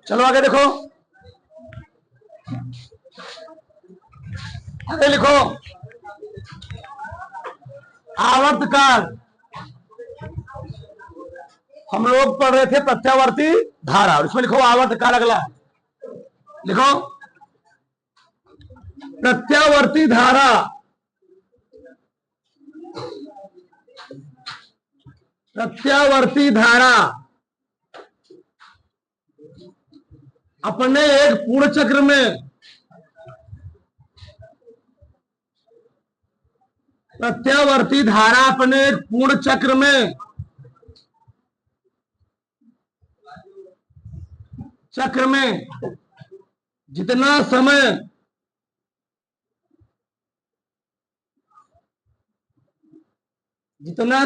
चलो आगे देखो, आगे लिखो। आवर्तकाल, हम लोग पढ़ रहे थे प्रत्यावर्ती धारा, और इसमें लिखो आवर्तकाल। अगला लिखो प्रत्यावर्ती धारा। प्रत्यावर्ती धारा अपने एक पूर्ण चक्र में, प्रत्यावर्ती धारा अपने एक पूर्ण चक्र में जितना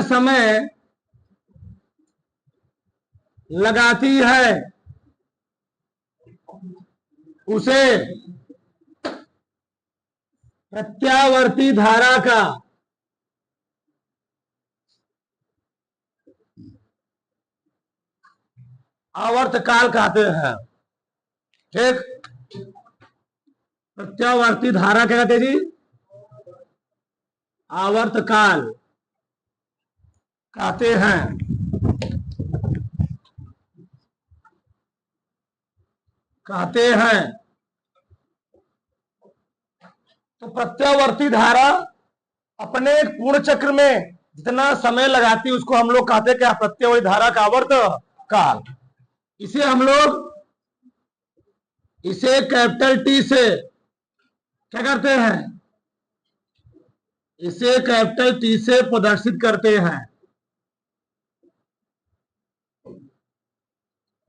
समय लगाती है उसे प्रत्यावर्ती धारा का आवर्तकाल कहते हैं। ठीक, प्रत्यावर्ती धारा क्या कहते हैं जी? आवर्तकाल कहते हैं। तो प्रत्यावर्ती धारा अपने एक पूर्ण चक्र में जितना समय लगाती है उसको हम लोग कहते हैं क्या? प्रत्यावर्ती धारा का आवर्तकाल। इसे हम लोग कैपिटल टी से क्या करते हैं? इसे कैपिटल टी से प्रदर्शित करते हैं।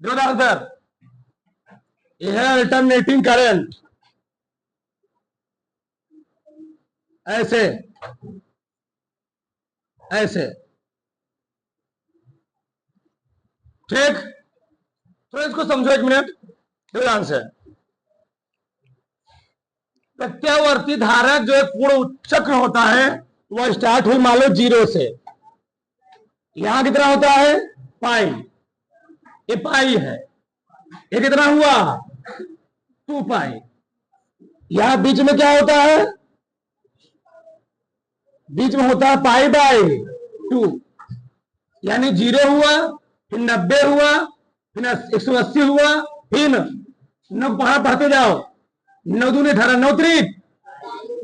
देखो आंसर, यह है अल्टरनेटिंग करंट। ऐसे ठीक, तो इसको समझो एक मिनट ध्यान से। प्रत्यावर्ती धारा जो एक पूर्ण चक्र होता है वह स्टार्ट हुई मान लो 0 से। यहां कितना होता है? पाई, ये पाई है। ये कितना हुआ? 2 पाई। यहां बीच में क्या होता है? बीच में होता है पाई बाय 2, यानी 0 हुआ, फिर 90 हुआ, फिर 180 हुआ, फिर 9 पढ़ते जाओ। 9 दूनी 18, 9 त्रिक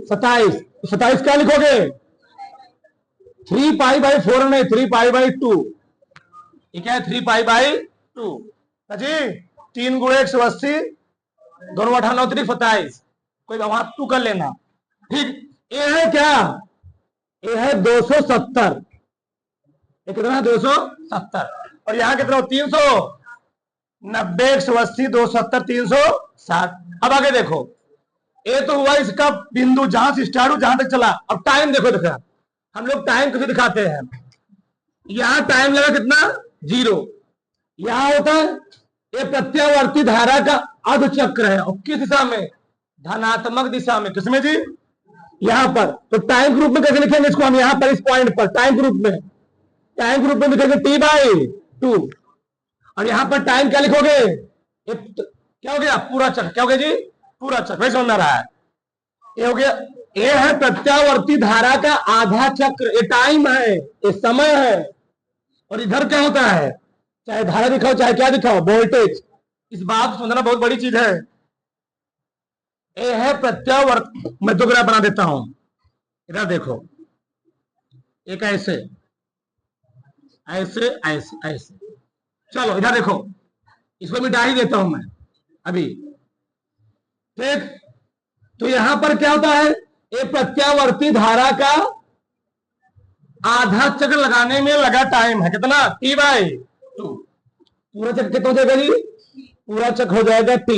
27। 27 क्या लिखोगे? 3 पाई बाई 4 नहीं, 3 पाई बाई 2। ये क्या है? 3 पाई बाई 2 जी। 3 गुणे 180, दोनों 18, 9 त्रिक 27। कोई वहां 2 कर लेना। ठीक, ये है क्या? ये है 270। ये कितना है? 270। और यहां कितना? 390, 180, 270, 360। अब आगे देखो, ये तो हुआ इसका बिंदु जहां से स्टार्ट हो जहां तक चला। अब टाइम देखो, हम लोग टाइम कैसे दिखाते हैं? यहां टाइम लगा कितना? 0। यहां होता है ये प्रत्यावर्ती धारा का अर्ध चक्र है, और किस दिशा में? धनात्मक दिशा में। किसमें जी? यहां पर। तो टाइम ग्रुप में कैसे लिखेंगे इसको हम? यहां पर इस पॉइंट पर टाइम ग्रुप में लिखेंगे T/2। और यहां पर टाइम क्या लिखोगे? क्या हो गया? पूरा चक्र। क्या हो गया जी? पूरा चक्र। वही समझ में आ रहा है? ये हो गया, ये है प्रत्यावर्ती धारा का आधा चक्र। ये टाइम है, ये समय है। और इधर क्या होता है? चाहे धारा दिखाओ चाहे क्या दिखाओ, वोल्टेज। इस बात को समझना बहुत बड़ी चीज है। ये है प्रत्यावर्त। मैं दो ग्राफ बना देता हूं, इधर देखो। एक ऐसे ऐसे ऐसे ऐसे। चलो इधर देखो, इसको मिटा ही देता हूं मैं अभी। ठीक, तो यहां पर क्या होता है? ये प्रत्यावर्ती धारा का आधा चक्र लगाने में लगा टाइम है कितना? T/2। पूरा चक्र कितना हो जाएगा जी? पूरा चक्र हो जाएगा T।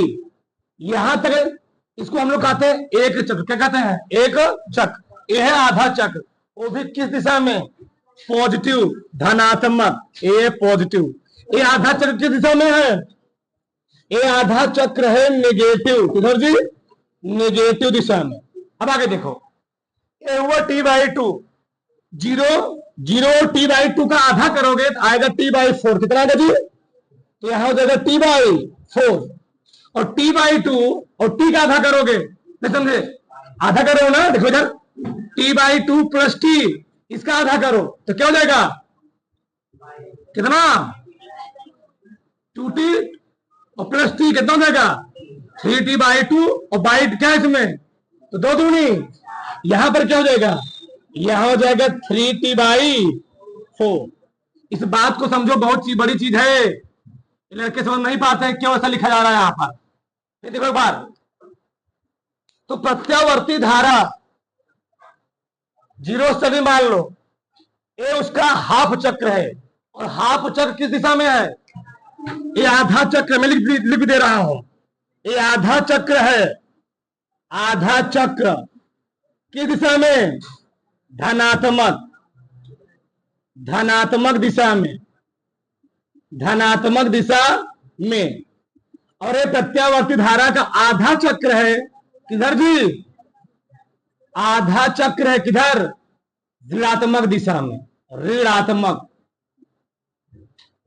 यहां तक इसको हम लोग कहते हैं एक चक्र। क्या कहते हैं? एक चक्र। यह है आधा चक्र, वो भी किस दिशा में? पॉजिटिव, धनात्मक। ये पॉजिटिव। ये आधा चक्र किस दिशा में है? ये आधा चक्र है नेगेटिव। किधर जी? नेगेटिव दिशा में। अब आगे देखो, ये हुआ T/2। 0 T/2 का आधा करोगे तो आएगा T/4। कितना आएगा जी? तो यहां हो जाएगा T/4। 4 और t/2 और t का आधा करोगे, नहीं समझे, आधा करो ना, देखो इधर t/2 प्लस t, इसका आधा करो तो क्या हो जाएगा, कितना 2t और प्लस t कितना हो जाएगा 3t/2 और बाई क्या है इसमें तो 2 दूनी, यहां पर क्या हो जाएगा, यहां हो जाएगा 3t/4। इस बात को समझो, बहुत बड़ी चीज है, लड़के समझ नहीं पाते हैं क्यों ऐसा लिखा जा रहा है यहां पर। ये देखो एक बार, तो प्रत्यावर्ती धारा 0 से भी मान लो, ये उसका हाफ चक्र है, और हाफ चक्र किस दिशा में है, ये आधा चक्र में लिख दे रहा हूं, ये आधा चक्र है, आधा चक्र किस दिशा में, धनात्मक, धनात्मक दिशा में, धनात्मक दिशा में। और ये प्रत्यावर्ती धारा का आधा चक्र है किधर जी, आधा चक्र है किधर, ऋणात्मक दिशा में, ऋणात्मक,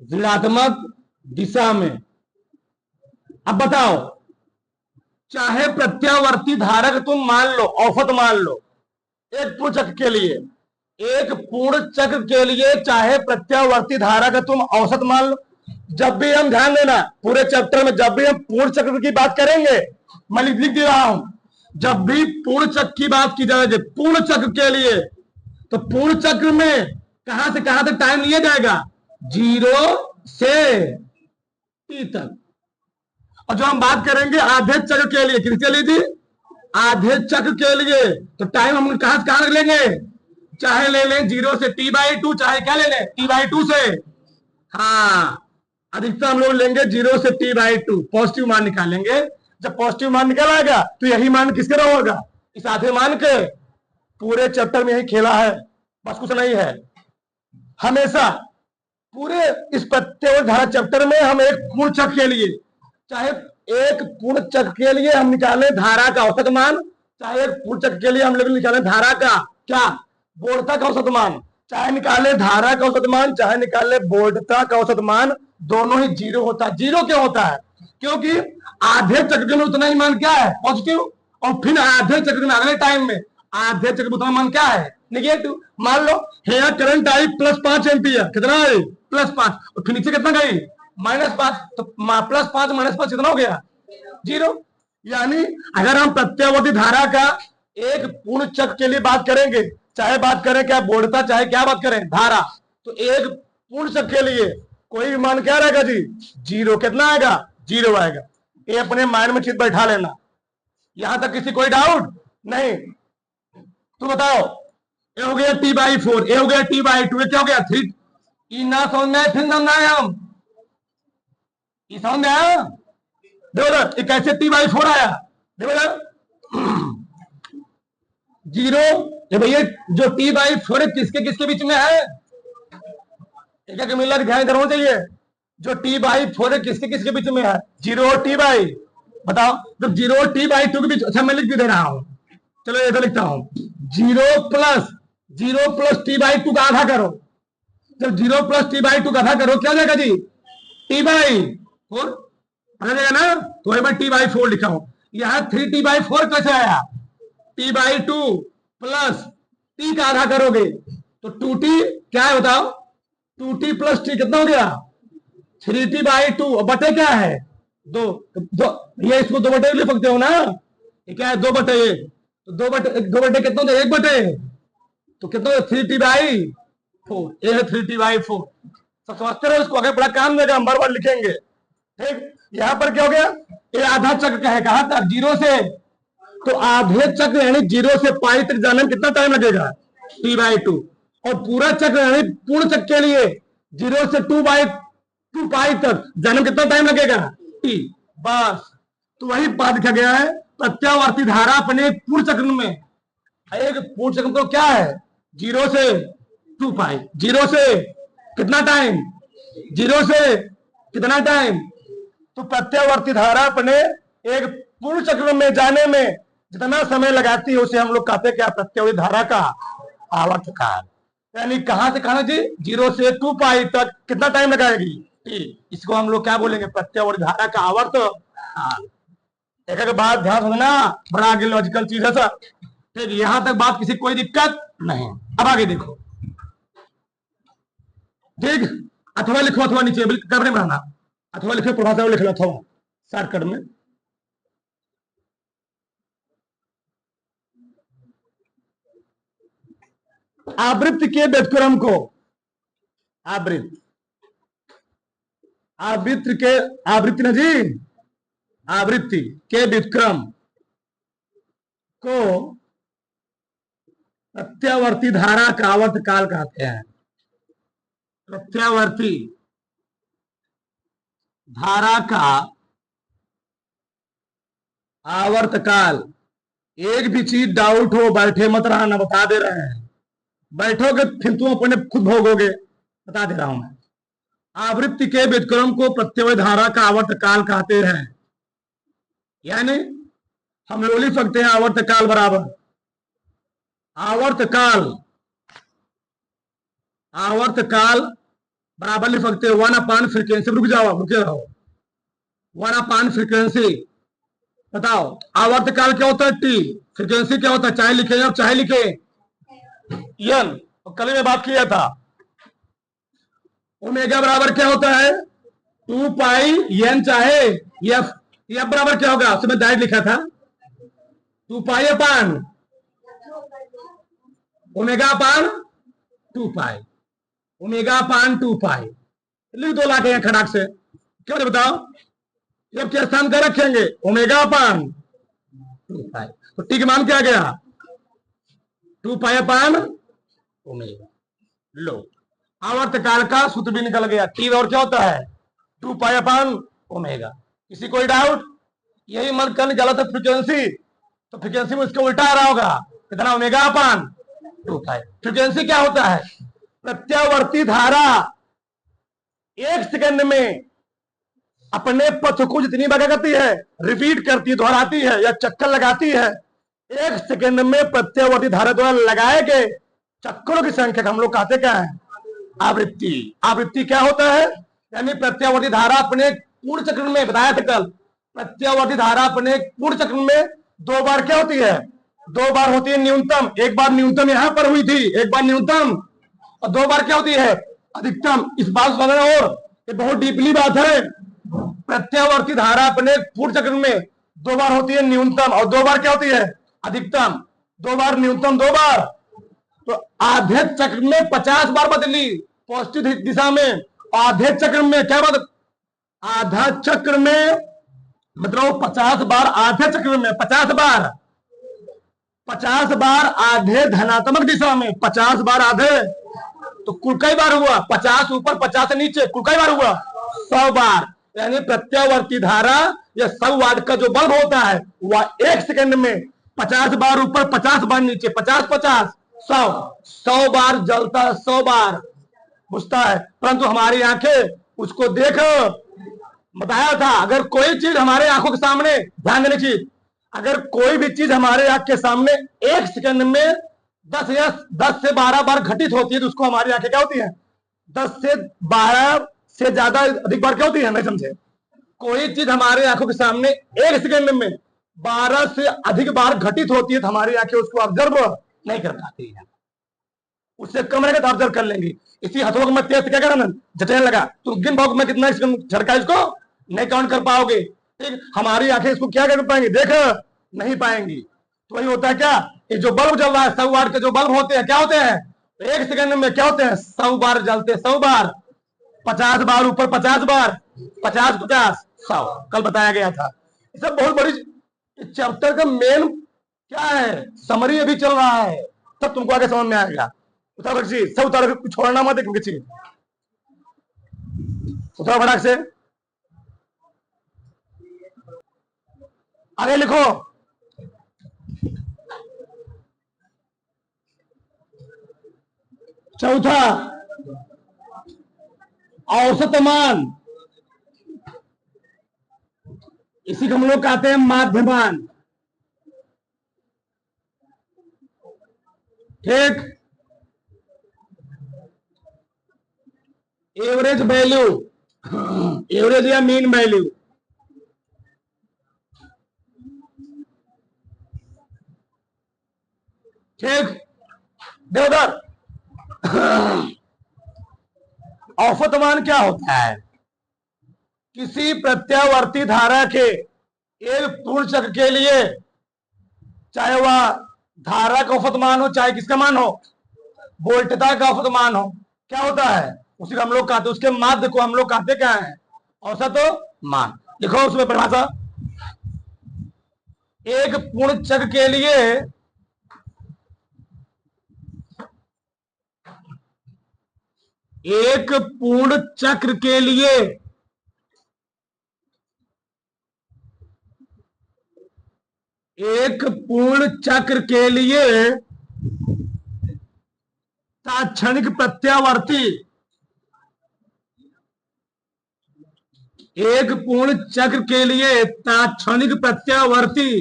ऋणात्मक दिशा में। अब बताओ, चाहे प्रत्यावर्ती धारा का तुम मान लो, औसत मान लो, एक पूर्ण चक्र के लिए, एक पूर्ण चक्र के लिए चाहे प्रत्यावर्ती धारा का तुम औसत मान लो। जब भी हम, ध्यान देना, पूरे चैप्टर में जब भी हम पूर्ण चक्र की बात करेंगे, मैं लिख दे रहा हूं, जब भी पूर्ण चक्र की बात की जाए, पूर्ण चक्र के लिए, तो पूर्ण चक्र में कहां से कहां तक टाइम लिया जाएगा, 0 से t तक। और जो हम बात करेंगे आधे चक्र के लिए, किसके लिए जी, आधे चक्र के लिए, तो टाइम हम कहां से कहां लेंगे, चाहे ले लें 0 से t/2, चाहे क्या ले लें t/2 से, हाँ अधिकतर हम लोग लेंगे 0 से t/2, पॉजिटिव मान निकालेंगे। जब पॉजिटिव मान निकल आएगा तो यही मान किसके रहा होगा, इस आधे मान के। पूरे चैप्टर में यही खेला है, बस कुछ नहीं है। हमेशा पूरे इस प्रत्यावर्ती धारा चैप्टर में हम एक पूर्ण चक्र के लिए, चाहे एक पूर्ण चक्र के लिए हम निकालें धारा का औसत मान, चाहे एक पूर्ण चक्र के लिए हम लोग निकालें धारा का क्या, बोधता का औसत मान, चाहे निकाले धारा का औसत मान, चाहे निकाले बोधता का औसत मान, दोनों ही 0 होता है। 0 क्यों होता है, क्योंकि आधे चक्र में उतना ही मान क्या है, पॉजिटिव, और फिर आधे चक्र में अगले टाइम में आधे चक्र में उतना मान क्या है, नेगेटिव। मान लो हेयर करंट आई +5 एम्पियर, कितना है +5, और फिर नीचे कितना गई -5, तो +5 -5 कितना हो गया 0। यानी अगर हम प्रत्यावर्ती धारा का एक पूर्ण चक्र के लिए बात करेंगे, चाहे बात करें क्या बोधता, चाहे क्या बात करें धारा, तो एक पूर्ण चक्र के लिए कोई भी मान क्या रहेगा जी, 0। कितना आएगा, 0 आएगा। ये अपने माइंड में चीज बैठा लेना, यहां तक किसी कोई डाउट नहीं। तो बताओ, ये हो गया t/4, ये हो गया t/2, ये क्या हो गया 3, ना समझ में फिर समझ आया, हम ये समझ में आया, देखो ये कैसे t/4 आया, देखो 0, ये भैया जो t/4 है किसके किसके बीच में है, एक मिला ध्यान इधर होना चाहिए, जो t/4 है किसके किसके बीच में है, 0 और t, बताओ जब 0 और t/2 के बीच, अच्छा मैं लिख भी दे रहा हूं, चलो इधर लिखता हूं, 0 प्लस t/2 का आधा करो, जब 0 प्लस t/2 का आधा करो क्या हो जाएगा जी, t/4 आ जाएगा ना, तो वही मैं t/4 लिखा हूं। यहां 3t/4 कैसे आया, t/2 प्लस t का आधा करोगे तो 2t क्या है बताओ, 2t प्लस t कितना हो गया 3t/2, और बटे क्या है 2, ये इसको 2 बटे लिख सकते हो ना, ये क्या है 2 बटे 1, तो 2 बटे कितना होता है 1 बटे, तो कितना 3t/4, ये है 3t/4। सब समझते रहो इसको, अगर बड़ा काम देगा हम बार लिखेंगे, ठीक। यहां पर क्या हो गया, ये आधा चक्र का है, कहां तक 0 से, तो आधे चक्र यानी 0 से पाई तक जाने में कितना टाइम लगेगा t/2, और पूरा चक्र यानी पूर्ण चक्र के लिए 0 से 2 पाई तक जाने में कितना टाइम लगेगा t, बस। तो वही बात लिखा गया है, प्रत्यावर्ती धारा अपने पूर्ण चक्र में, एक पूर्ण चक्र तो क्या है 0 से 2 पाई, 0 से कितना टाइम, 0 से कितना टाइम, तो प्रत्यावर्ती धारा अपने एक पूर्ण चक्र में जाने में जितना समय लगाती है उसे हम लोग कहते हैं क्या, प्रत्यावर्ती धारा का आवर्तकाल। यानी कहां से कहां जी, 0 से 2 पाई तक कितना टाइम लगाएगी, टी, इसको हम लोग क्या बोलेंगे, प्रत्यावर्ती धारा का आवर्त काल। एक एक बात ध्यान रखना, बड़ा आगे लॉजिकल चीज है सर। ठीक, यहां तक बात किसी कोई दिक्कत नहीं। अब आगे देखो, ठीक, अथवा लिखो, अथवा नीचे करने बनाना, अथवा लिखो, प्रभाषा में लिख लो अथवा शॉर्टकट में। आवृत्ति के व्युत्क्रम को, आवृत्ति, आवृत्ति के, आवृत्ति न जी, आवृत्ति के व्युत्क्रम को प्रत्यावर्ती धारा का आवर्त काल कहते हैं। प्रत्यावर्ती धारा का आवर्त काल। एक भी चीज डाउट हो, बैठे मत रहना, बता दे रहे हैं। बैठोगे फिर तुम अपने खुद भोगोगे, बता दे रहा हूं मैं। आवृत्ति के व्युत्क्रम को प्रत्यावर्ती धारा का आवर्त काल कहते हैं। यानी हम लोग लिख सकते हैं आवर्त काल बराबर, आवर्त काल, आवर्त काल बराबर लिख सकते हैं 1/, फ्रीक्वेंसी। रुक जाओ, रुके रहो, 1/, फ्रीक्वेंसी। बताओ आवर्त काल क्या होता है, टी, फ्रीक्वेंसी क्या होता है, चाहे लिखे या चाहे लिखे एन। कल में बात किया था, ओमेगा बराबर क्या होता है, 2 पाई एन चाहे एफ। एफ बराबर क्या होगा, उसमें डायरेक्ट लिखा था 2 पाई अपान ओमेगा अपान 2 पाई, ओमेगा अपान 2 पाई। लिख दो लाके खड़ाक से, क्यों नहीं बताओ, जब क्या स्थान का रखेंगे, ओमेगा अपान 2 पाई। तो टी का मान क्या गया, 2 पाई अपान ओमेगा। लो, आवर्त काल का सूत्र भी निकल गया, टी और क्या होता है, 2 पाई अपान ओमेगा। किसी कोई डाउट, यही मन कर निकाला था फ्रीक्वेंसी, तो फ्रीक्वेंसी में इसका उल्टा आ रहा होगा, कितना, ओमेगा अपान 2 पाई। फ्रीक्वेंसी क्या होता है, प्रत्यावर्ती धारा 1 सेकंड में अपने पथ को जितनी बार करती है, रिपीट करती है, दोहराती है या चक्कर लगाती है, 1 सेकंड में प्रत्यावर्ती धारा द्वारा लगाए गए चक्करों की संख्या का हम लोग कहते क्या है, आवृत्ति। आवृत्ति क्या होता है, यानी प्रत्यावर्ती धारा अपने पूर्ण चक्र में, बताया था कल, प्रत्यावर्ती धारा अपने पूर्ण चक्र में 2 बार क्या होती है, 2 बार होती है न्यूनतम। एक बार न्यूनतम यहां पर हुई थी, एक बार न्यूनतम, और 2 बार क्या होती है, अधिकतम। इस बात समझना, और ये बहुत डीपली बात है। प्रत्यावर्ती धारा अपने पूर्ण चक्र में 2 बार होती है न्यूनतम, और 2 बार क्या होती है, अधिकतम। 2 बार न्यूनतम, 2 बार, तो आधे चक्र में 50 बार बदली पॉजिटिव दिशा में, आधे चक्र में क्या बदल, आधा चक्र में मतलब 50 बार, आधे चक्र में 50 बार, 50 बार आधे धनात्मक दिशा में, 50 बार आधे, तो कुल कई बार हुआ, 50 ऊपर 50 नीचे, कुल कई बार हुआ, 100 बार। यानी प्रत्यावर्ती धारा या 100 वाट का जो बल्ब होता है वह 1 सेकंड में 50 बार ऊपर 50 बार नीचे, 50 50 100 बार जलता है, 100 बार बुझता है। परंतु हमारी आंखें उसको देख, बताया था अगर कोई चीज हमारे आंखों के सामने, ध्यान देने की, अगर कोई भी चीज हमारे आंख के सामने 1 सेकंड में 10 से 12 बार घटित होती है, तो उसको हमारी आंखें क्या होती है, 10 से 12 से ज्यादा अधिक बार क्या होती है, नहीं समझे। कोई चीज हमारे आंखों के सामने 1 सेकंड में 12 से अधिक बार घटित होती है, तो हमारी आंखें उसको ऑब्जर्व नहीं कर पाती है। उससे कम रहेगा तो ऑब्जर्व कर लेंगी। इसी हथौड़ में तेज क्या करा, जटने लगा, तो गिन पाओगे मैं कितना झटका, इसको नहीं काउंट कर पाओगे। ठीक, हमारी आंखें इसको क्या कर पाएंगी, देख नहीं पाएंगी। तो वही होता है क्या, ये जो बल्ब जल रहा है, 100 वाट के जो बल्ब होते हैं क्या होते हैं, 1 सेकंड में क्या होते हैं, 100 बार जलते, 100 बार, 50 बार ऊपर 50 बार, 50 50 100, कल बताया गया था। सब बहुत बड़ी चैप्टर का मेन क्या है, समरी अभी चल रहा है, तब तुमको आगे समझ में आएगा। उतार रखिए, सब उतार, कुछ छोड़ना मत, एक चीज उतार फटाक से, आगे लिखो। चौथा, औसत मान, इसी को हम लोग कहते हैं माध्यमान। ठीक, एवरेज वैल्यू, एवरेज या मीन वैल्यू। ठीक, देवदार औसत मान क्या होता है? किसी प्रत्यावर्ती धारा के एक पूर्ण चक्र के लिए, चाहे वह धारा का औसत मान हो, चाहे किसका मान हो, वोल्टता का औसत मान हो, क्या होता है? उसी को हम लोग कहते, उसके माध्य को हम लोग कहते क्या है? औसत मान। देखो उसमें परिभाषा, एक पूर्ण चक्र के लिए एक पूर्ण चक्र के लिए एक पूर्ण चक्र के लिए तात्क्षणिक प्रत्यावर्ती, एक पूर्ण चक्र के लिए तात्क्षणिक प्रत्यावर्ती,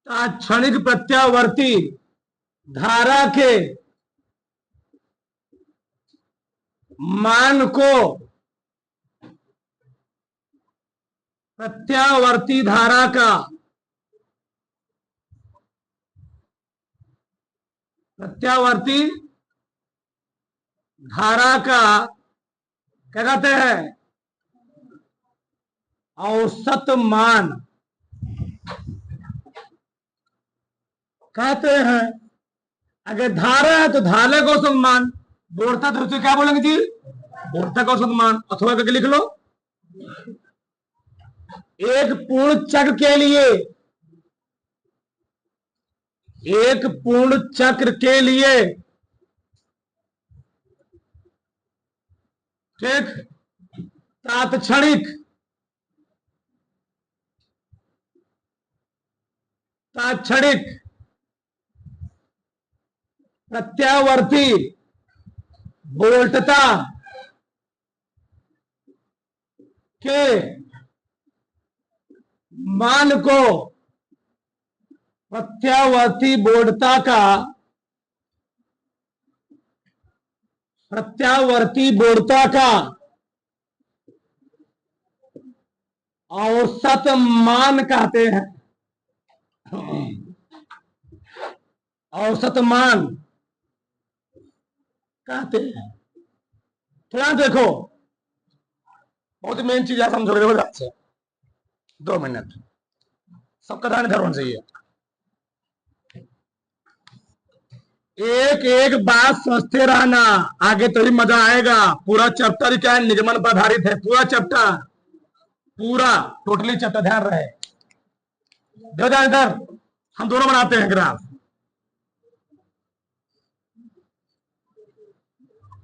तात्क्षणिक प्रत्यावर्ती धारा के मान को प्रत्यावर्ती धारा का प्रत्यावर्ती धारा का क्या कहते हैं? औसत मान कहते हैं। अगर धारा है तो धारा का औसत मान, बोलता तो उसे क्या बोलेंगे जी? बोलता का औसत मान। अथवा करके लिख लो, एक पूर्ण चक्र के लिए, एक पूर्ण चक्र के लिए, ठीक, तात्क्षणिक प्रत्यावर्ती वोल्टता के मान को प्रत्यावर्ती वोल्टता का औसत मान कहते हैं। औसत मान कहते हैं। थोड़ा देखो, बहुत मेन चीज है, समझोगे देखो ध्यान से, 2 मिनट सबका ध्यान इधर होना चाहिए। एक एक बात समझते रहना, आगे तो ही मजा आएगा। पूरा चैप्टर क्या है? निगमन पर आधारित है पूरा चैप्टर, पूरा टोटली चैप्टर। ध्यान रहे, देखो ध्यान इधर, हम दोनों बनाते हैं ग्राफ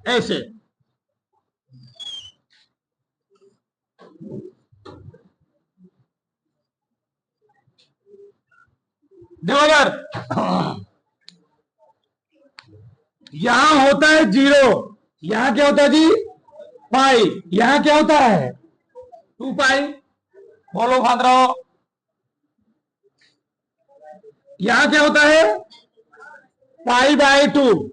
ऐसे। देखो अगर यहां होता है 0, यहां क्या होता है जी? पाई। यहां क्या होता है? 2 पाई। बोलो भाद्रो, यहां क्या होता है? π/2।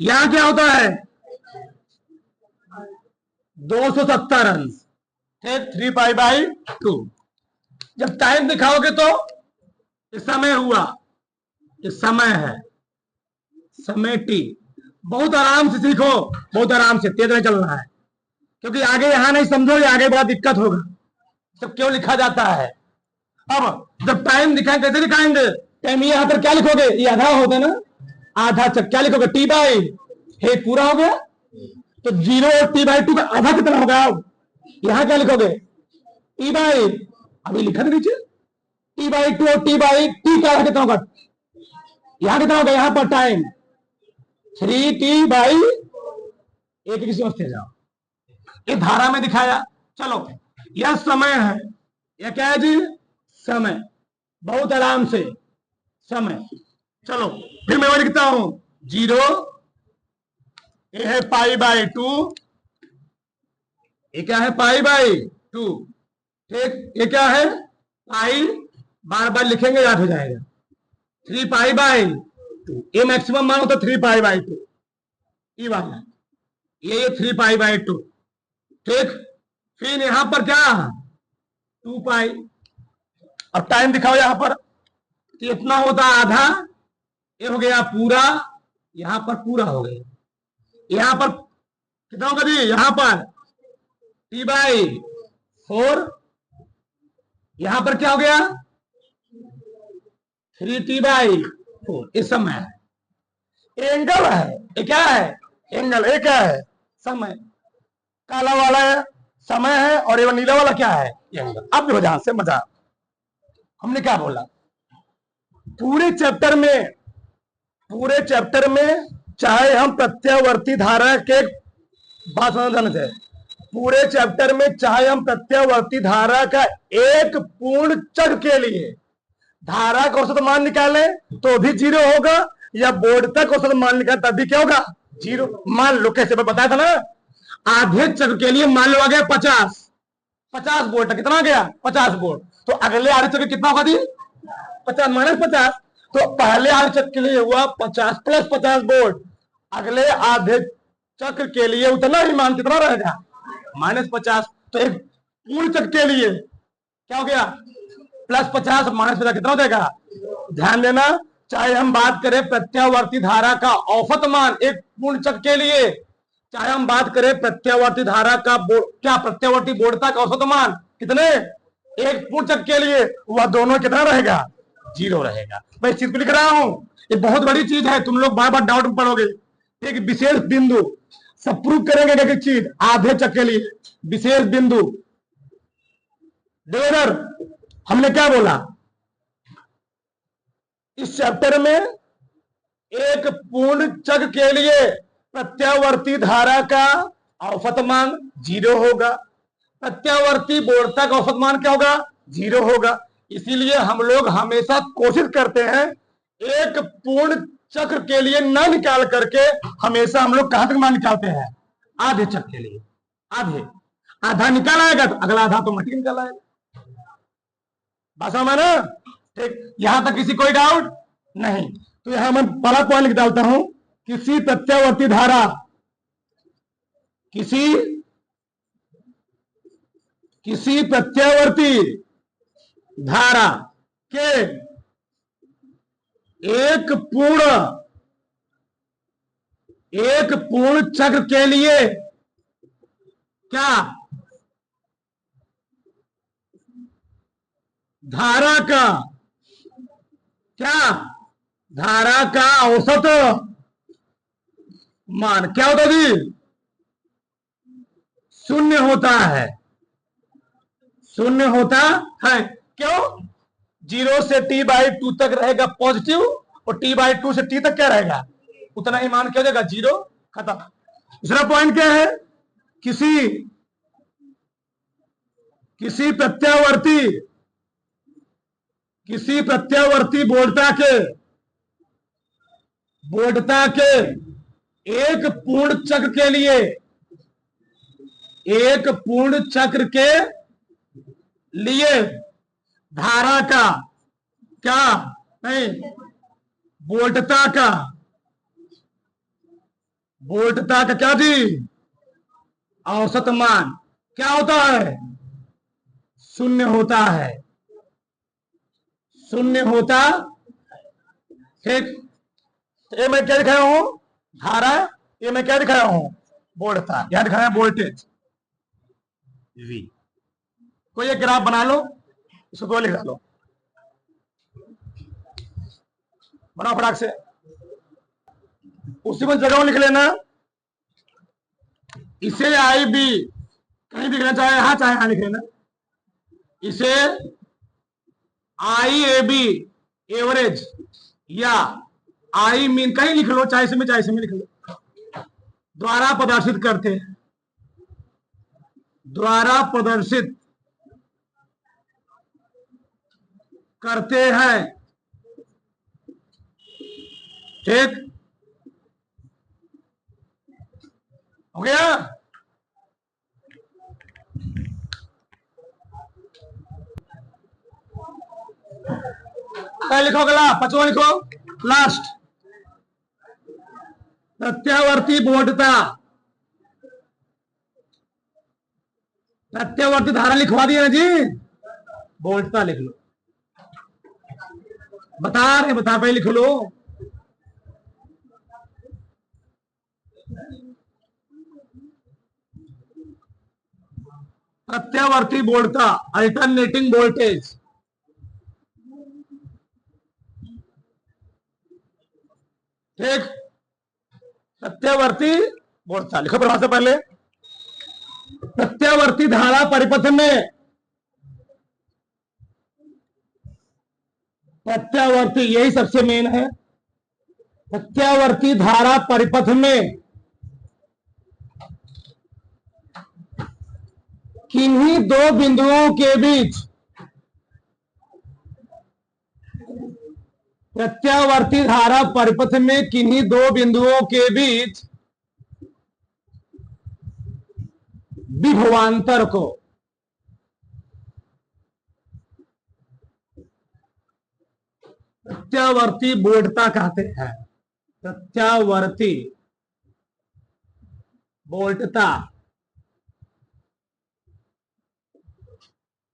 यहां क्या होता है? 270 अंश, ठीक, 3π/2। जब टाइम दिखाओगे तो इस समय हुआ, इस समय है, समय t। बहुत आराम से सीखो, बहुत आराम से, तेज नहीं चलना है, क्योंकि आगे यहां नहीं समझोगे आगे बड़ा दिक्कत होगा। सब क्यों लिखा जाता है? अब जब टाइम दिखाएंगे कैसे दिखाएंगे? टाइम यहां पर क्या लिखोगे? ये आधा होता ना, आधा क्या लिखोगे? t/, पूरा हो गया तो 0 और t/2 का आधा कितना होगा? यहां क्या लिखोगे? t/, अभी लिखा था नीचे, t/2 और t का आधा कितना होगा? यहां कितना होगा? यहां पर टाइम 3t/, एक की समझते जाओ। ये धारा में दिखाया। चलो, यह समय है, यह क्या है जी? समय। बहुत आराम से समय। चलो फिर मैं लिखता हूं 0, ये है π/2, ये क्या है? π/2, ठीक। ये क्या है? पाई, बार बार लिखेंगे याद हो जाएगा। 3π/2, ये मैक्सिमम मान होता 3π/2। ई वाला ये 3π/2, ठीक। फिर यहां पर क्या 2π, अब टाइम दिखाओ यहां पर कितना होता है, आधा, ये हो गया पूरा, यहां पर पूरा हो गया, यहां पर कितना होगा जी, यहां पर T/4, यहां पर क्या हो गया 3T/4, इस समय एंगल है, ये क्या है एंगल, ये क्या है समय, काला वाला है समय है और ये नीला वाला क्या है एंगल। अब देखो ध्यान से मजा, हमने क्या बोला पूरे चैप्टर में चाहे हम प्रत्यावर्ती धारा के बात समझ से, पूरे चैप्टर में चाहे हम प्रत्यावर्ती धारा का एक पूर्ण चक्र के लिए धारा का औसत मान निकालें तो भी 0 होगा, या बोर्ड तक औसत मान निकालें तब भी क्या होगा 0। मान लो कैसे मैं बताया था ना, आधे चक्र के लिए मान लो आ गया 50 बोर्ड तक, कितना गया 50 बोर्ड, तो अगले आधे चक्र कितना होगा दी 50 - 50, तो पहले आधे चक्र के लिए हुआ 50 + 50 बोर्ड, अगले आधे चक्र के लिए उतना ही मान कितना रहेगा -50, तो एक पूर्ण चक्र के लिए क्या हो गया +50 -50 कितना हो जाएगा। ध्यान देना, चाहे हम बात करें प्रत्यावर्ती धारा का औसत मान एक पूर्ण चक्र के लिए, चाहे हम बात करें प्रत्यावर्ती धारा का क्या प्रत्यावर्ती बोर्डता का औसत मान कितने एक पूर्ण चक्र के लिए, वह दोनों कितना रहेगा 0 रहेगा। मैं इस चीज को लिख रहा हूं, ये बहुत बड़ी चीज है, तुम लोग बार बार डाउट में पड़ोगे। एक विशेष बिंदु सब प्रूव करेंगे एक चीज आधे चक्र के लिए, विशेष बिंदु डेवर, हमने क्या बोला इस चैप्टर में एक पूर्ण चक्र के लिए प्रत्यावर्ती धारा का औसत मान 0 होगा, प्रत्यावर्ती बोर्डता का औसत मान क्या होगा 0 होगा। इसीलिए हम लोग हमेशा कोशिश करते हैं एक पूर्ण चक्र के लिए न निकाल करके हमेशा हम लोग कहां तक मान निकालते हैं आधे चक्र के लिए, आधा निकाल आएगा तो अगला आधा ऑटोमेटिक निकाल आएगा, बात समझ ना, ठीक। यहां तक किसी कोई डाउट नहीं, तो यहां मैं पहला पॉइंट लिख डालता हूं, किसी प्रत्यावर्ती धारा किसी प्रत्यावर्ती धारा के एक पूर्ण चक्र के लिए क्या धारा का औसत मान क्या होता जी 0 होता है, 0 होता है। क्यों 0 से T/2 तक रहेगा पॉजिटिव और T/2 से T तक क्या रहेगा उतना ही मान क्या हो जाएगा 0, खत्म। दूसरा पॉइंट क्या है, किसी प्रत्यावर्ती बोर्डता के एक पूर्ण चक्र के लिए धारा का क्या नहीं बोर्डता का क्या जी औसत मान क्या होता है 0 होता है, 0 होता, ठीक। ये मैं क्या दिखाया हूं धारा, ये मैं क्या दिखाया हूं बोर्डता, यहां दिखाया वोल्टेज V। कोई एक ग्राफ बना लो, इसको लिख लो, बनाओ फटाक से, उसी में जगह लिख लेना, इसे IB कहीं लिखना चाहे यहां चाहे यहां लिख लेना, इसे IAB एवरेज या I मीन कहीं लिख लो, चाहे इसमें लिख लो, द्वारा प्रदर्शित करते हैं, ठीक हो गया। लिखो अगला 5वां लिखो लास्ट, प्रत्यावर्ती बोर्डता, प्रत्यावर्ती धारा लिखवा दिया ना जी, बोल्टता लिख लो। बता रहे, बता पे लिख लो। प्रत्यावर्ती बोल्टता, अल्टरनेटिंग वोल्टेज। ठीक, प्रत्यावर्ती बोल्टता लिखो प्रभाव से पहले। प्रत्यावर्ती धारा परिपथ में, प्रत्यावर्ती यही सबसे मेन है। प्रत्यावर्ती धारा परिपथ में किन्हीं दो बिंदुओं के बीच, प्रत्यावर्ती धारा परिपथ में किन्हीं दो बिंदुओं के बीच विभवांतर को प्रत्यावर्ती बोल्टता कहते हैं। प्रत्यावर्ती बोल्टता,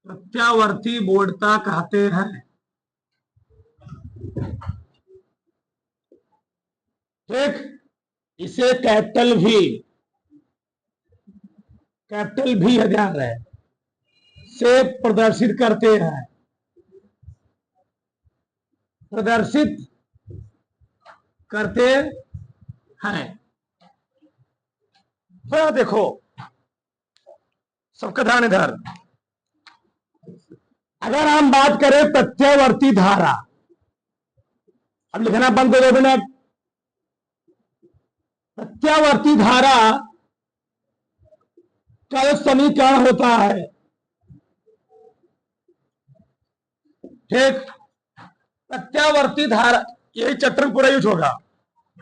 प्रत्यावर्ती बोल्टता कहते हैं। ठीक, इसे कैपिटल भी है, ध्यान रहे, से प्रदर्शित करते हैं, प्रदर्शित करते हैं। थोड़ा देखो, सबका ध्यान इधर। अगर हम बात करें प्रत्यावर्ती धारा, अब लिखना बंद कर दो मिनट। प्रत्यावर्ती धारा का एक समीकरण होता है। ठीक, प्रत्यावर्ती धारा, यही चैप्टर पूरा यूज होगा।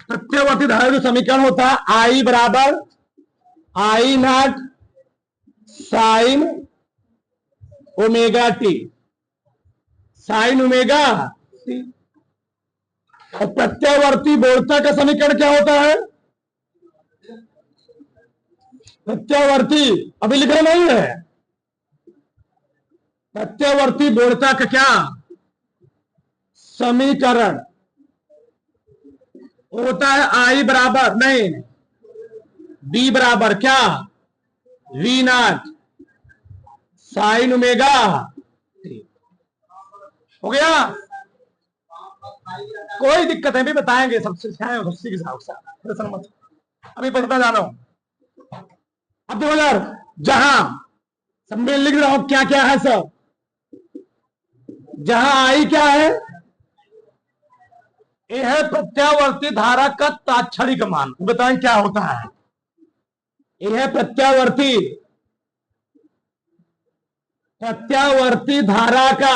प्रत्यावर्ती धारा जो समीकरण होता है, आई बराबर I nought sine omega t, sine omega t. और प्रत्यावर्ती बोल्टता का समीकरण क्या होता है? प्रत्यावर्ती, अभी लिखना नहीं है, प्रत्यावर्ती बोल्टता का क्या समीकरण होता है? आई बराबर नहीं, बी बराबर क्या, V nought sine omega T. हो गया? कोई दिक्कत है भी बताएंगे, सबसे सबसे के साथ मत, अभी पता जानो। अब देखो यार, जहां सब में लिख रहा हूं क्या क्या है सब, जहां आई क्या है, यह है प्रत्यावर्ती धारा का तात्क्षणिक मान। बताएं क्या होता है? यह है प्रत्यावर्ती धारा का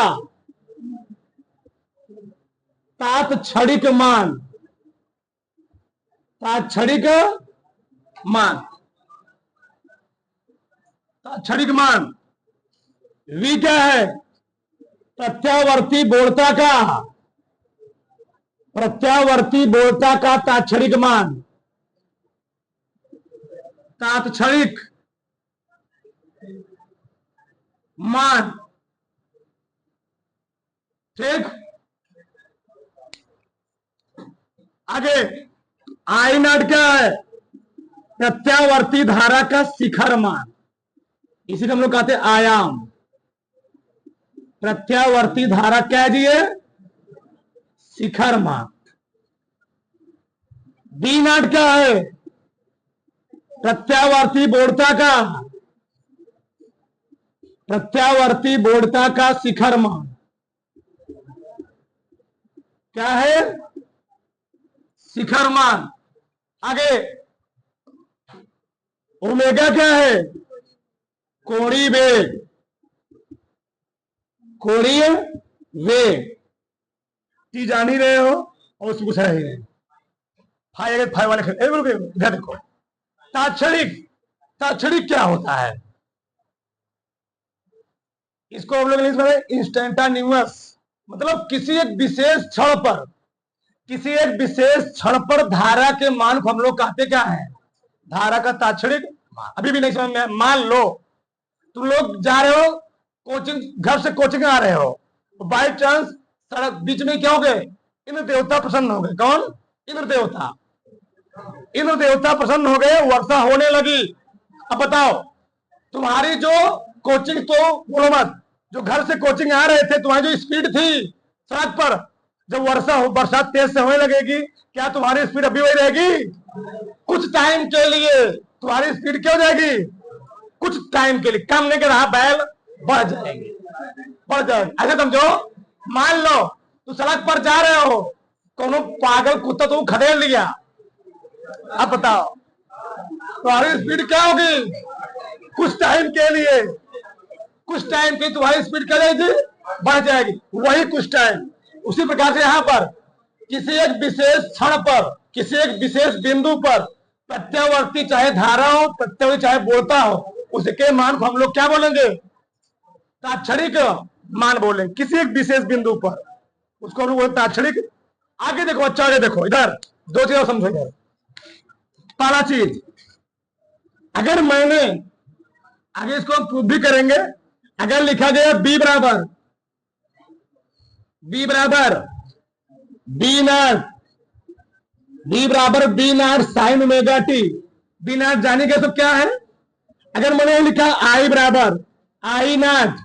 तात्क्षणिक मान, तात्क्षणिक मान, तात्क्षणिक मान। V क्या है? प्रत्यावर्ती बोल्टता का, प्रत्यावर्ती बोल्टता का तात्क्षणिक मान, तात्क्षणिक मान। ठीक, आगे आई नॉट क्या है? प्रत्यावर्ती धारा का शिखर मान, इसी को हम लोग कहते हैं आयाम। प्रत्यावर्ती धारा क्या जी है? शिखर मान। डी नॉट क्या है? प्रत्यावर्ती बोल्टता का, प्रत्यावर्ती बोल्टता का शिखर मान क्या है? शिखर मान। आगे ओमेगा क्या है? कोणीय वेग, कोणीय वेग। टी जान ही रहे हो और उसको कुछ है ही नहीं। फाइव वाले इधर देखो, तात्क्षणिक, तात्क्षणिक क्या होता है? इसको हम लोग इंग्लिश में इंस्टेंटानियस, मतलब किसी एक विशेष क्षण पर किसी एक विशेष क्षण पर धारा के मान को हम लोग कहते क्या है? धारा का ताक्षणिक। अभी भी नहीं समझ में। मान लो तुम लोग जा रहे हो कोचिंग, घर से कोचिंग आ रहे हो, बाई चांस सड़क बीच में क्या हो गए? इंद्र देवता प्रसन्न हो गए। कौन? इंद्र देवता। इंद्र देवता प्रसन्न हो गए, वर्षा होने लगी। अब बताओ, तुम्हारी जो कोचिंग, तो बोलो मत, जो घर से कोचिंग आ रहे थे, तुम्हारी जो स्पीड थी सड़क पर, जब बरसात तेज से होने लगेगी, क्या तुम्हारी स्पीड अभी वही रहेगी? कुछ टाइम के लिए तुम्हारी स्पीड क्या हो जाएगी? कुछ टाइम के लिए कम नहीं कर रहा, बैल बढ़ जाएगी, बढ़ जाएगी। ऐसा समझो, मान लो तू सड़क पर जा रहे हो, कोनो पागल कुत्ता तो खदेड़ लिया। अब बताओ तुम्हारी स्पीड क्या होगी? कुछ टाइम के लिए, कुछ टाइम की तुम्हारी स्पीड क्या जाएगी? बढ़ जाएगी। वही कुछ टाइम, उसी प्रकार से यहां पर किसी एक विशेष क्षण पर, किसी एक विशेष बिंदु पर प्रत्यावर्ती चाहे धारा हो, प्रत्यावर्ती चाहे बोलता हो, उसके मान को हम लोग क्या बोलेंगे? ताक्षणिक मान बोलेंगे। किसी एक विशेष बिंदु पर उसको हम लोग बोलते ताक्षणिक। आगे देखो, अच्छा आगे देखो, इधर दो चीजें समझो। इधर पहला चीज, अगर मैंने, आगे इसको हम प्रूव भी करेंगे, अगर लिखा गया बी बराबर बी नॉट, बी बराबर B nought sine omega t, B nought जानेंगे तो क्या है? अगर मैंने लिखा आई बराबर I nought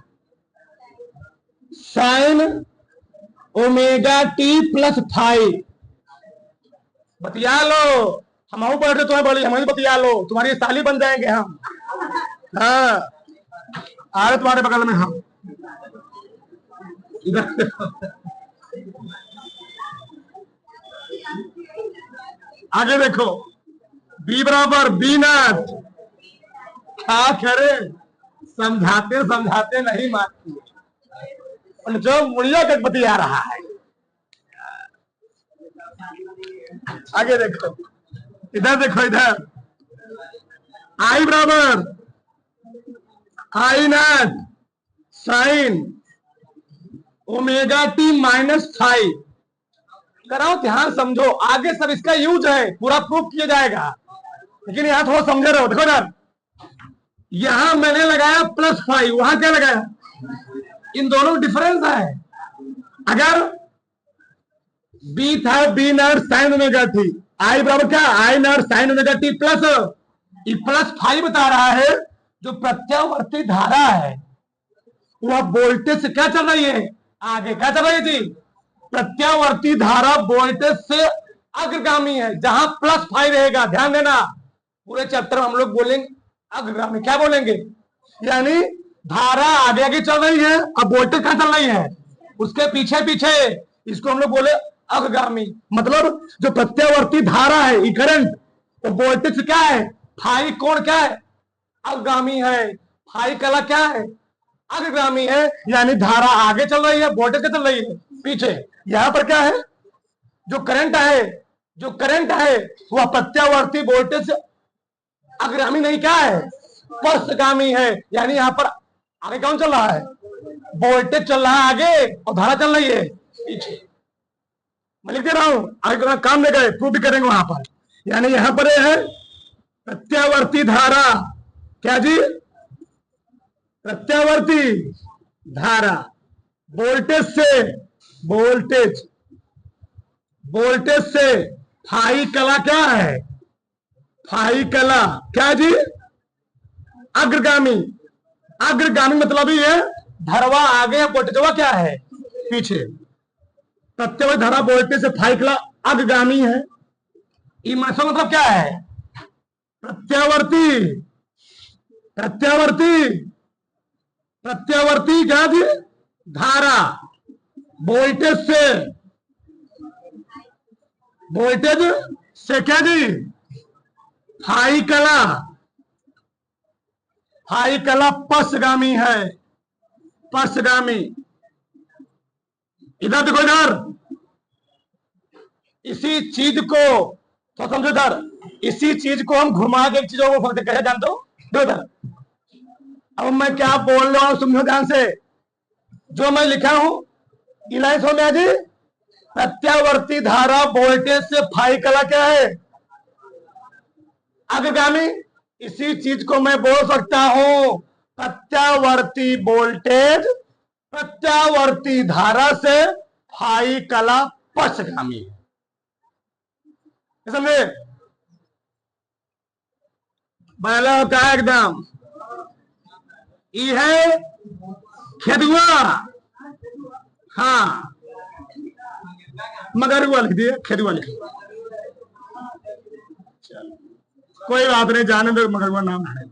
sine omega t plus five, बतिया लो, हम बैठे तुम्हें बोली, हमारी बतिया लो, तुम्हारी साली बन जाएंगे हम। हाँ, आ रहे तुम्हारे बगल में हम। इधर आगे देखो, बी बराबर बी नॉट, क्या करे, समझाते समझाते नहीं मानती, जो मुड़िया तक बतिया रहा है। आगे देखो, इधर देखो, इधर आई बराबर I nought sine omega t minus five. कराओ, ध्यान समझो, आगे सब इसका यूज है, पूरा प्रूफ किया जाएगा, लेकिन यहां थोड़ा समझे रहो। देखो ना, यहां मैंने लगाया प्लस फाइव, वहां क्या लगाया? इन दोनों में डिफरेंस है। अगर बी था B nought sine omega t, I बराबर क्या? I nought sine omega t plus, ये प्लस फाइव बता रहा है जो प्रत्यावर्ती धारा है वह वोल्टेज से क्या चल रही है? आगे क्या चल रही थी? प्रत्यावर्ती धारा वोल्टेज से अग्रगामी है। जहां प्लस फाइव रहेगा, ध्यान देना, पूरे चैप्टर में हम लोग बोलेंगे अग्रगामी। क्या बोलेंगे? यानी धारा आगे आगे चल रही है, अब वोल्टेज कहां चल रही है? उसके पीछे पीछे। इसको हम लोग बोले अग्रगामी। मतलब जो प्रत्यावर्ती धारा है, ये करंट, तो वोल्टेज से क्या है? फाई कोण क्या है? अग्रगामी है। फाई कला क्या है? अग्रगामी है। यानी धारा आगे चल रही है, वोल्टेज क्या चल रही है? पीछे। यहां पर क्या है? जो करंट है, जो करंट है वह प्रत्यावर्ती वोल्टेज से अग्रगामी नहीं, क्या है? स्पर्शगामी है। यानी यहां पर आगे कौन चल रहा है? वोल्टेज चल रहा है आगे, और धारा चल रही है पीछे। मैं लिख दे रहा हूं, आगे काम में गए, प्रूव भी करेंगे वहां पर। यानी यहां पर है प्रत्यावर्ती धारा, क्या जी? प्रत्यावर्ती धारा वोल्टेज से, वोल्टेज से फाई कला क्या है? फाई कला क्या जी? अग्रगामी। अग्रगामी मतलब ही है धरवा आगे, वोल्टेजवा क्या है? पीछे। प्रत्यावर्ती धारा वोल्टेज से फाई कला अग्रगामी है। मतलब क्या है? प्रत्यावर्ती, प्रत्यावर्ती क्या जी? धारा वोल्टेज से क्या जी? फाई कला पश्चगामी है, पश्चगामी। इधर देखो, इधर इसी चीज को तो समझो, इधर इसी चीज को हम घुमा के चीजों को कैसे जानते हो? इधर अब मैं क्या बोल रहा हूं समझो ध्यान से। जो मैं लिखा हूं, इलाइन समझ में आ जी? प्रत्यावर्ती धारा वोल्टेज से फाई कला क्या है? अग्रगामी। इसी चीज को मैं बोल सकता हूं प्रत्यावर्ती वोल्टेज प्रत्यावर्ती धारा से फाई कला पक्षगामी है। समझे? पहला होता है एकदम ई है खेदुआ, हाँ मगरुआ लिख दिए, खेदुआ लिख दिए, कोई बात नहीं, जाने दो, मगरुआ नाम है।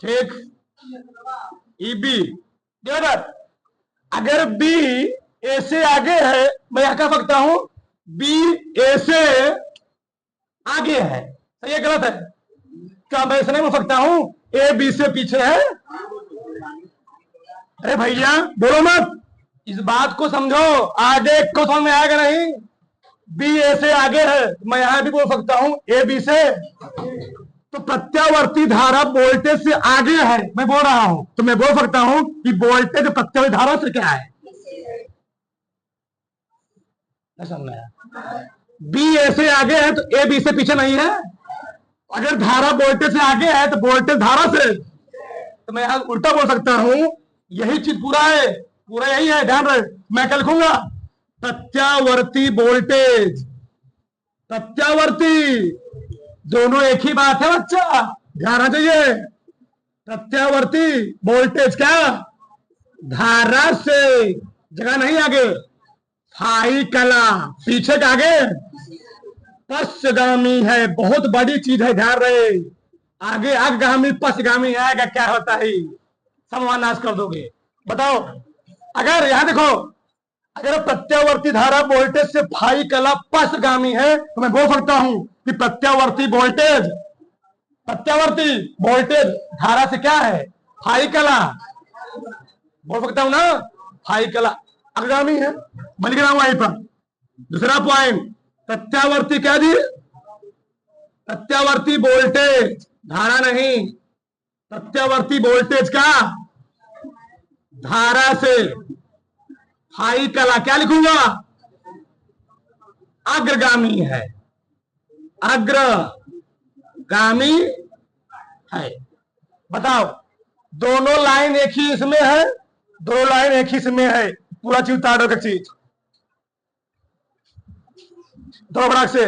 ठीक, ई बी। अगर बी ए से आगे है, मैं यहां कह सकता हूं बी ए से आगे है, सही है गलत है? क्या मैं ऐसे नहीं बोल सकता हूं ए बी से पीछे है? अरे भैया बोलो मत, इस बात को समझो, आगे को समझ में आएगा नहीं। बी ए से आगे है, मैं यहां भी बोल सकता हूं ए बी से। तो प्रत्यावर्ती धारा वोल्टेज से आगे है, मैं बोल रहा हूं, तो मैं बोल सकता हूं कि वोल्टेज प्रत्यावर्ती धारा से क्या है? बी ए से आगे है तो ए बी से पीछे नहीं है। अगर धारा वोल्टेज से आगे है तो वोल्टेज धारा से, तो मैं यहां उल्टा बोल सकता हूं, यही चीज पूरा है, पूरा यही है, ध्यान रहे। मैं क्या लिखूंगा? प्रत्यावर्ती वोल्टेज, प्रत्यावर्ती, दोनों एक ही बात है बच्चा, ध्यान रखना चाहिए। प्रत्यावर्ती वोल्टेज क्या? धारा से, जगह नहीं आगे, फाई कला पीछे का आगे पश्चगामी है, बहुत बड़ी चीज है, ध्यान रहे। आगे अग्रगामी पश्चगामी आएगा, क्या होता है? समानाश कर दोगे। बताओ, अगर यहां देखो, अगर प्रत्यावर्ती धारा वोल्टेज से फाई कला पश्चगामी है, तो मैं बोल सकता हूं कि प्रत्यावर्ती वोल्टेज धारा से क्या है? फाई कला। बोल सकता हूं ना, फाई कला अग्रगामी है, मैं लिख रहा हूं वहीं पर। दूसरा पॉइंट, प्रत्यावर्ती क्या दी? प्रत्यावर्ती वोल्टेज, धारा नहीं, प्रत्यावर्ती वोल्टेज का धारा से फाई कला क्या लिखूंगा? अग्रगामी है, अग्रगामी है। बताओ, दोनों लाइन एक ही इसमें है, दो लाइन एक ही इसमें है, पूरा चीज उतार दो, चीज दो बराक से